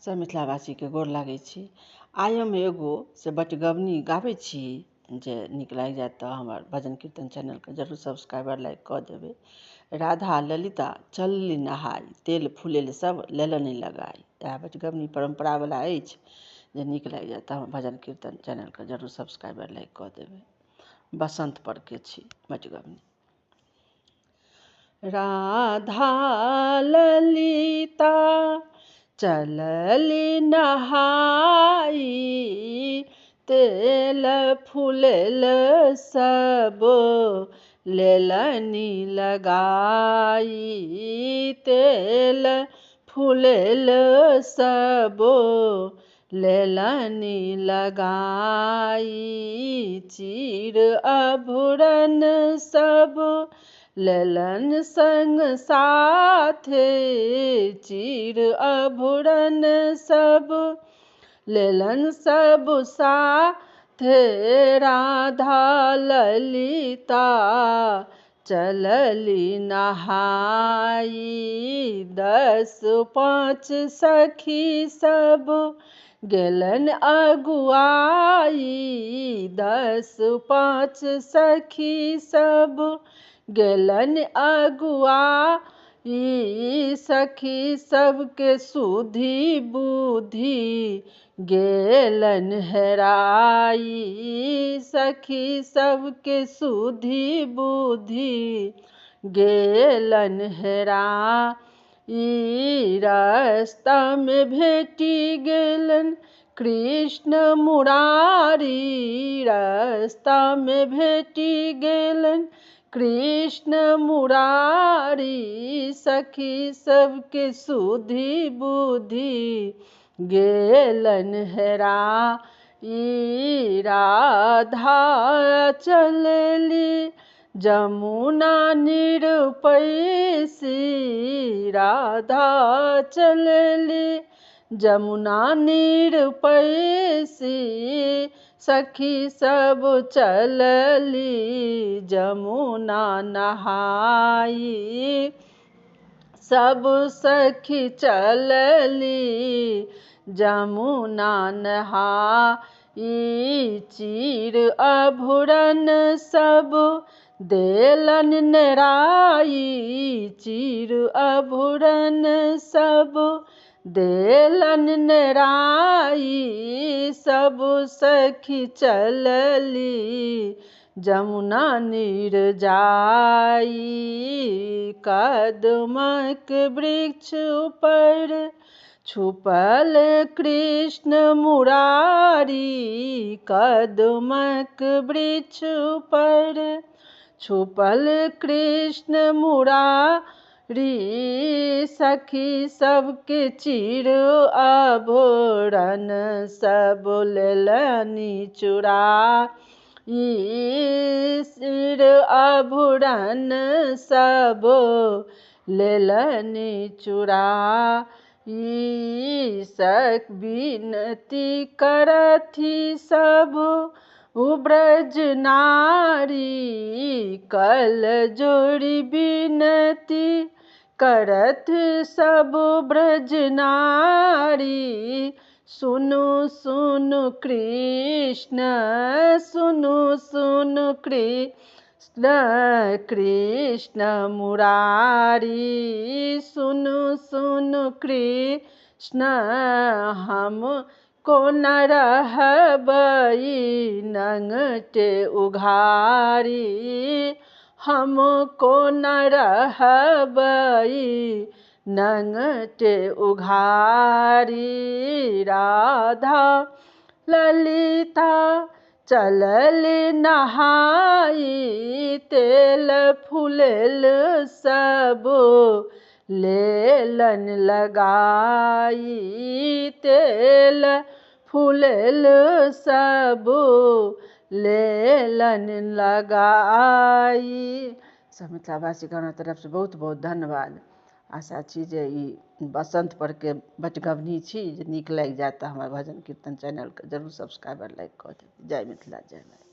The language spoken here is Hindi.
सब मिथिलावासी के गोर लागै छी। आइ हम एगो से बटगबनी गाबै छी जे नीक लागि जायत तऽ हमर भजन कीर्तन चैनल के जरूर सब्सक्राइबर लाइक कऽ देबै। राधा ललिता चलली नहाय, तेल फूलेल सब लेलनि लगाय। इएह बटगबनी परम्परा वाला अछि जे नीक लागि जायत तऽ हमर भजन कीर्तन चैनल के जरूर सब्सक्राइबर लाइक कऽ देबै। बसंत पर के छी बटगबनी। राधा ललिता चलली नहाई, तेल फूलेल सब लेलनि लगाई। तेल फूलेल सब लेलनि लगाई। चीर आभूषण सब लेलन संग साथे, चीर आभूषण सब लेलन सब साथे। राधा ललिता चलली नहाई, 10-5 सखी सब गेलन अगुआई। 10-5 सखी सब गेलन अगुआई। सखी सबके सुधि बुद्धि गेलन हेराई। सखी सबके सुधि बुद्धि गेलन हेराई। रास्ता में भेटी गेलन कृष्ण मुरारी। रास्ता में भेटी गेलन कृष्ण मुरारी। सखी सबके सुधि बुद्धि गेलन हेराई। राधा चलली जमुना निर पैसी। राधा चलली जमुना निर पैसी। सखी सब चलली जमुना नहाई। सब सखी चलली जमुना नहाई। चीर आभूषण सब देलन नेराई। चीर आभूषण सब देलन नेराई। सब सखी चलली जमुना निर जाई। कदमक वृक्ष पर छुपल कृष्ण मुरारी। कदमक वृक्ष पर छुपल कृष्ण मुरारी। सखी सबके चीर आभूषण सब लेलनि चुराई। चीर आभूषण सब लेलनि चुराई। विनती करथि सब ब्रज नारी। कल जोड़ी विनती करत सब ब्रज नारी। सुनु सुनु कृष्ण, सुनु सुनु कृष्ण, कृष्ण मुरारी। सुनु सुनु कृष्ण, हम कोन रहबै नंगटे उघारी। हम कोन रहबै नंगटे उघारी। राधा ललिता चलली नहाई, तेल फूलेल सब लेलन लगाई। तेल फूलेल सब लेलन लगाई। सब मिथिलावासी के तरफ से बहुत बहुत धन्यवाद। आशा छी जे ई बसंत पर के बटगबनी छी जे नीक लागि जायत तऽ हमर भजन कीर्तन चैनल के जरूर सब्सक्राइबर लाइक कऽ देबै। जय मिथिला जय मैथिली।